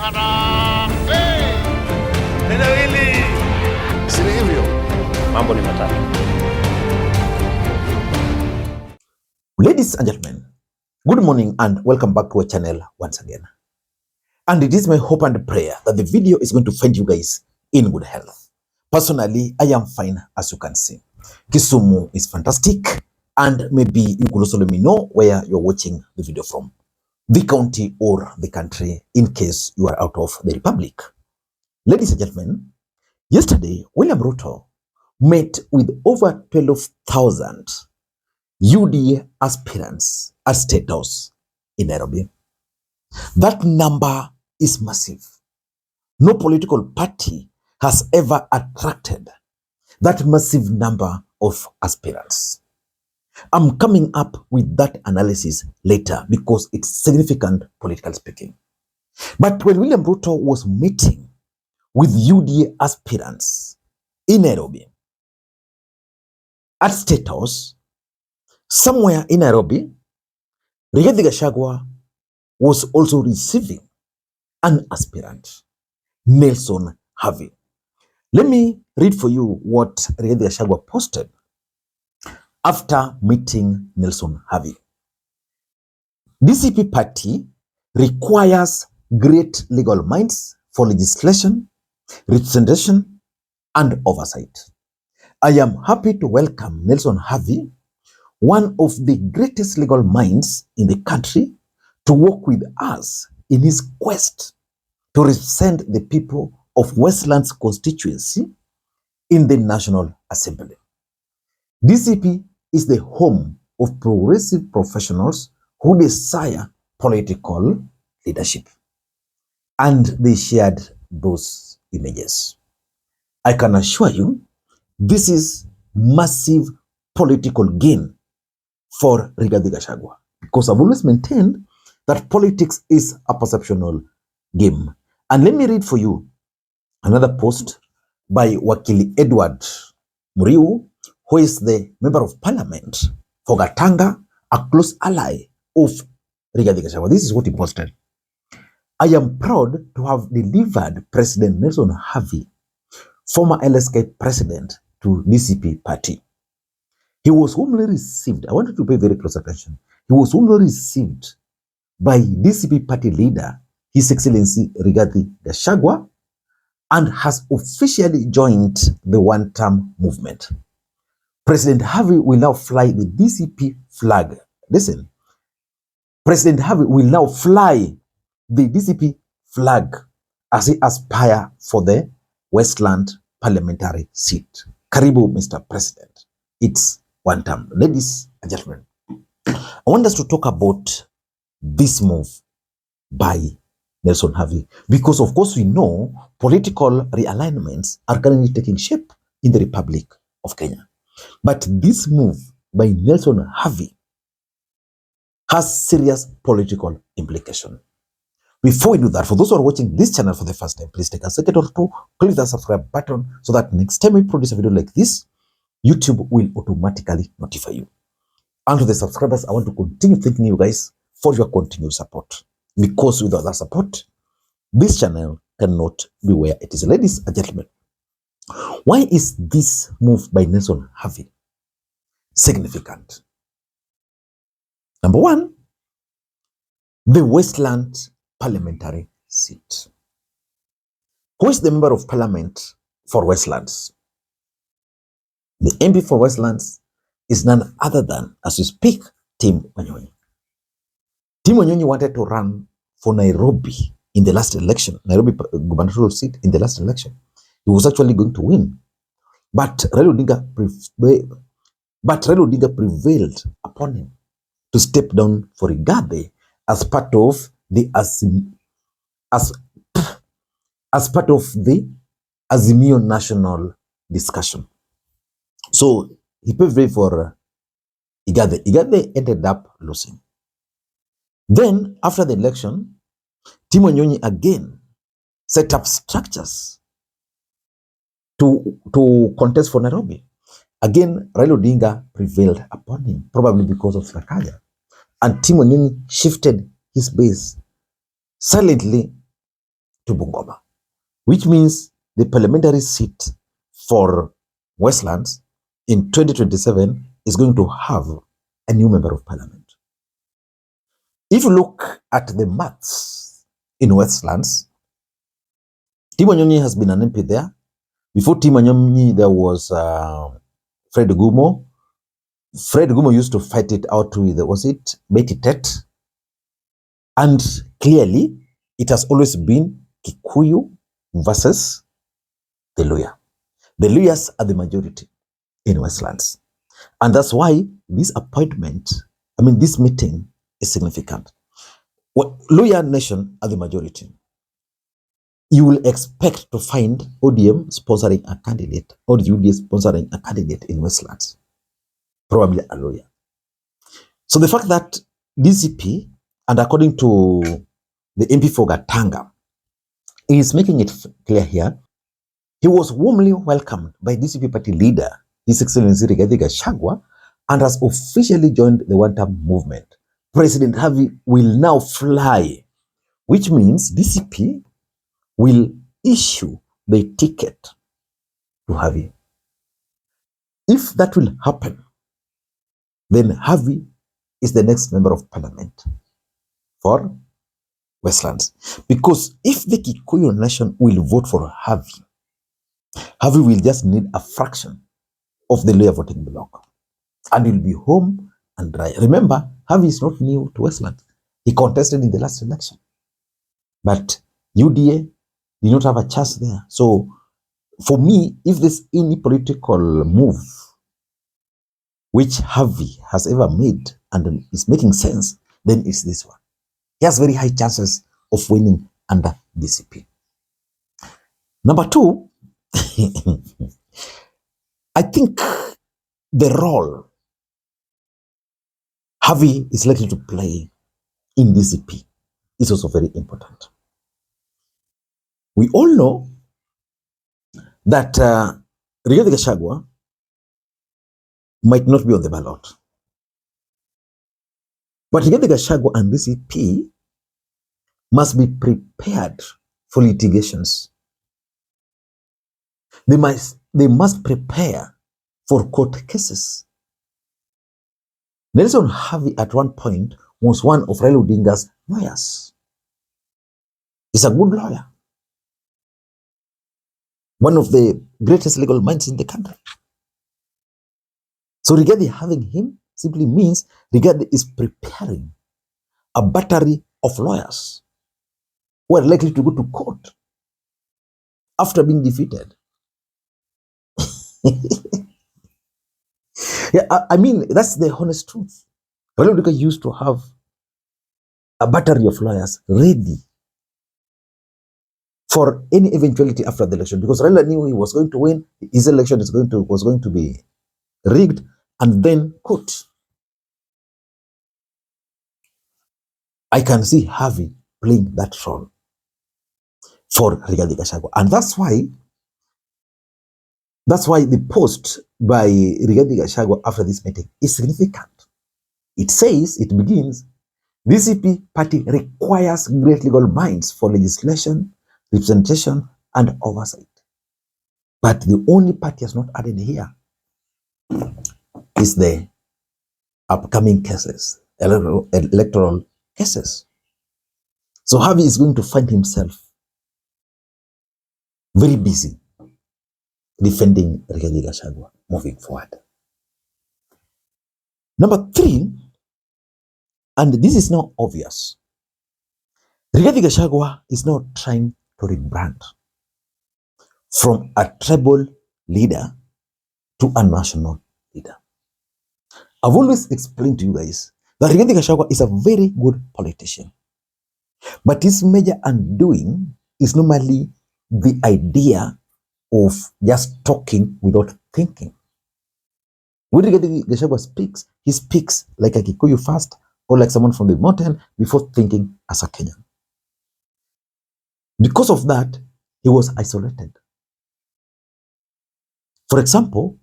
Harambee! Neno hili si hivyo. Mambo ni matatu. Ladies and gentlemen, good morning and welcome back to our channel once again. And it is my hope and prayer that the video is going to find you guys in good health. Personally, I am fine, as you can see. Kisumu is fantastic, and maybe you could also let me know where you're watching the video from, the county or the country, in case you are out of the republic. Ladies and gentlemen, yesterday William Ruto met with over 12,000 UDA aspirants at State House in Nairobi. That number is massive. No political party has ever attracted that massive number of aspirants. I'm coming up with that analysis later because it's significant, politically speaking. But when William Ruto was meeting with UDA aspirants in Nairobi at State House, somewhere in Nairobi, Rigathi Gachagua was also receiving an aspirant, Nelson Havi. Let me read for you what Rigathi Gachagua posted after meeting Nelson Havi. DCP party requires great legal minds for legislation, representation, and oversight. I am happy to welcome Nelson Havi, one of the greatest legal minds in the country, to work with us in his quest to represent the people of Westlands constituency in the National Assembly. DCP is the home of progressive professionals who desire political leadership. And they shared those images. I can assure you, this is massive political gain for Rigathi Gachagua, because I've always maintained that politics is a perceptual game. And let me read for you another post by Wakili Edward Muriu, who is the member of parliament for Gatanga, a close ally of Rigathi Gachagua. This is what he posted. I am proud to have delivered President Nelson Havi, former LSK President, to DCP party. He was warmly received. I want you to pay very close attention. He was warmly received by DCP party leader, His Excellency Rigathi Gachagua, and has officially joined the one-term movement. President Havi will now fly the DCP flag. Listen, President Havi will now fly the DCP flag as he aspires for the Westland parliamentary seat. Karibu, Mr. President. It's one term. Ladies and gentlemen, I want us to talk about this move by Nelson Havi, because of course we know political realignments are currently taking shape in the Republic of Kenya. But this move by Nelson Havi has serious political implication. Before we do that, for those who are watching this channel for the first time, please take a second or two, click the subscribe button so that next time we produce a video like this, YouTube will automatically notify you. And to the subscribers, I want to continue thanking you guys for your continued support, because without that support, this channel cannot be where it is. Ladies and gentlemen, why is this move by Nelson Havi significant? Number one, the Westland parliamentary seat. Who is the member of parliament for Westlands? The MP for Westlands is none other than, as we speak, Tim Wanyonyi. Tim Wanyonyi wanted to run for Nairobi in the last election, Nairobi gubernatorial seat in the last election. He was actually going to win, but Raila Odinga prevailed upon him to step down for Rigathi as part of the Azimio national discussion. So he paved for Rigathi. Rigathi ended up losing. Then after the election, Tim Wanyonyi again set up structures to contest for Nairobi. Again, Raila Odinga prevailed upon him, probably because of Sakaja. And Tim Wanyonyi shifted his base silently to Bungoma, which means the parliamentary seat for Westlands in 2027 is going to have a new member of parliament. If you look at the maths in Westlands, Tim Wanyonyi has been an MP there. Before Tim Wanyonyi, there was Fred Gumo. Fred Gumo used to fight it out with, was it Betty Tet? And clearly, it has always been Kikuyu versus the Luhya. The Luhyas are the majority in Westlands. And that's why this appointment, this meeting is significant. Luhya nation are the majority. You will expect to find ODM sponsoring a candidate or UDA sponsoring a candidate in Westlands, probably a Luhya. So the fact that DCP, and according to the MP for Gatanga, is making it clear here, he was warmly welcomed by DCP party leader, His Excellency Rigathi Gachagua, and has officially joined the one-term movement. President Havi will now fly, which means DCP will issue the ticket to Havi. If that will happen, then Havi is the next member of parliament for Westlands. Because if the Kikuyu nation will vote for Havi, Havi will just need a fraction of the Luhya voting bloc and will be home and dry. Remember, Havi is not new to Westlands. He contested in the last election. But UDA did not have a chance there. So for me, if there's any political move which Havi has ever made and is making sense, then it's this one. He has very high chances of winning under DCP. Number two, I think the role Havi is likely to play in DCP is also very important. We all know that Rigathi Gachagua might not be on the ballot. But Rigathi Gachagua and DCP must be prepared for litigations. They must prepare for court cases. Nelson Havi at one point was one of Raila Odinga's lawyers. He's a good lawyer. One of the greatest legal minds in the country. So Rigathi having him simply means Rigathi is preparing a battery of lawyers who are likely to go to court after being defeated. Yeah, that's the honest truth. Raila Odinga used to have a battery of lawyers ready for any eventuality after the election, because Raila knew he was going to win. His election was going to be rigged and then court. I can see Havi playing that role for Rigathi Gachagua, and that's why the post by Rigathi Gachagua after this meeting is significant. It begins, DCP party requires great legal minds for legislation, representation, and oversight. But the only party has not added here is the upcoming cases, electoral cases. So Havi is going to find himself very busy defending Rigathi Gachagua moving forward. Number three, and this is now obvious, Rigathi Gachagua is now trying to rebrand from a tribal leader to a national leader. I've always explained to you guys that Rigathi Gachagua is a very good politician, but his major undoing is normally the idea of just talking without thinking. When Rigathi Gachagua speaks, he speaks like a Kikuyu first or like someone from the mountain before thinking as a Kenyan. Because of that, he was isolated. For example,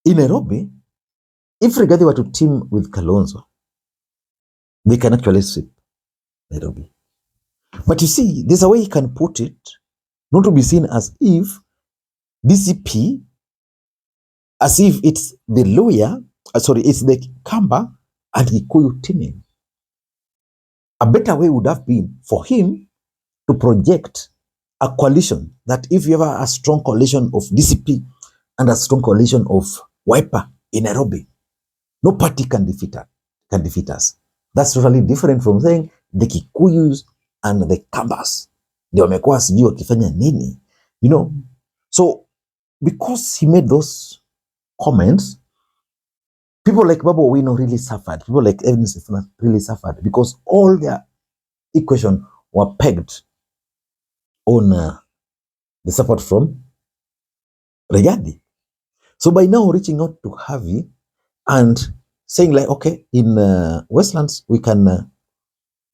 in Nairobi, if Rigathi were to team with Kalonzo, they can actually sweep Nairobi. But you see, there's a way he can put it, not to be seen as if DCP, as if it's the lawyer, it's the Kamba and Kikuyu teaming. A better way would have been for him to project a coalition, that if you have a strong coalition of DCP and a strong coalition of Wiper in Nairobi, no party can defeat us. That's totally different from saying the Kikuyus and the Kambas ndio wamekuwa sijui wakifanya nini, you know. So because he made those comments, people like Babu Owino really suffered. People like Evans really suffered because all their equations were pegged on the support from Rigathi. So by now reaching out to Havi and saying like, okay, in Westlands we can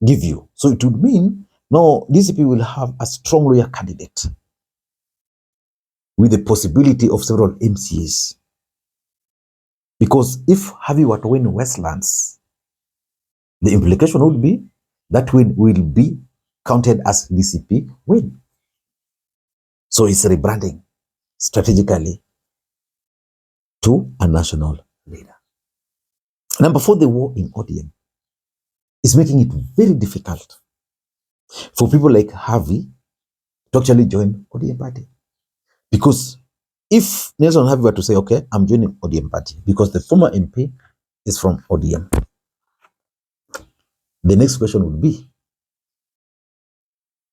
give you. So it would mean no, DCP will have a strong lawyer candidate with the possibility of several MCAs. Because if Havi were to win Westlands, the implication would be that win will be counted as DCP win. So it's rebranding strategically to a national leader. Number 4, the war in ODM is making it very difficult for people like Havi to actually join ODM party. Because if Nelson Havi were to say, okay, I'm joining ODM party because the former MP is from ODM, the next question would be,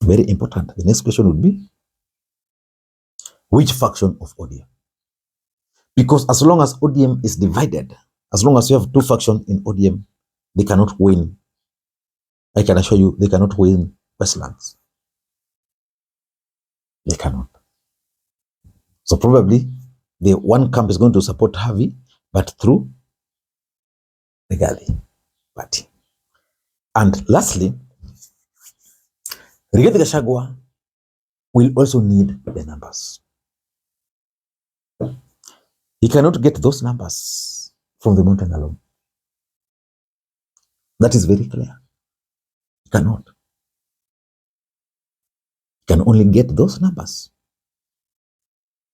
very important, the next question would be, which faction of ODM? Because as long as ODM is divided, as long as you have 2 factions in ODM, they cannot win. I can assure you, they cannot win Westlands. They cannot. So probably the one camp is going to support Havi, but through the Rigathi party. And lastly, Rigathi Gachagua will also need the numbers. He cannot get those numbers from the mountain alone. That is very clear. He cannot. He can only get those numbers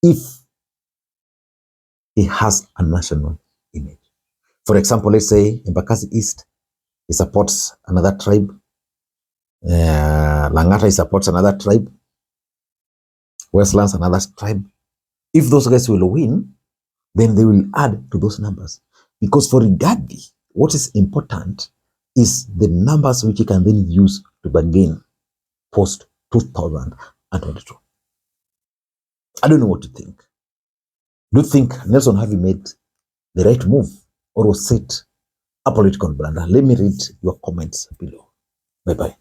if he has a national image. For example, let's say in Bakasi East, he supports another tribe. Langata, he supports another tribe. Westlands, another tribe. If those guys will win, then they will add to those numbers. Because for Rigathi, what is important is the numbers which he can then use to bargain post 2022. I don't know what to think. Do you think Nelson Havi made the right move or was it a political blunder? Let me read your comments below. Bye-bye.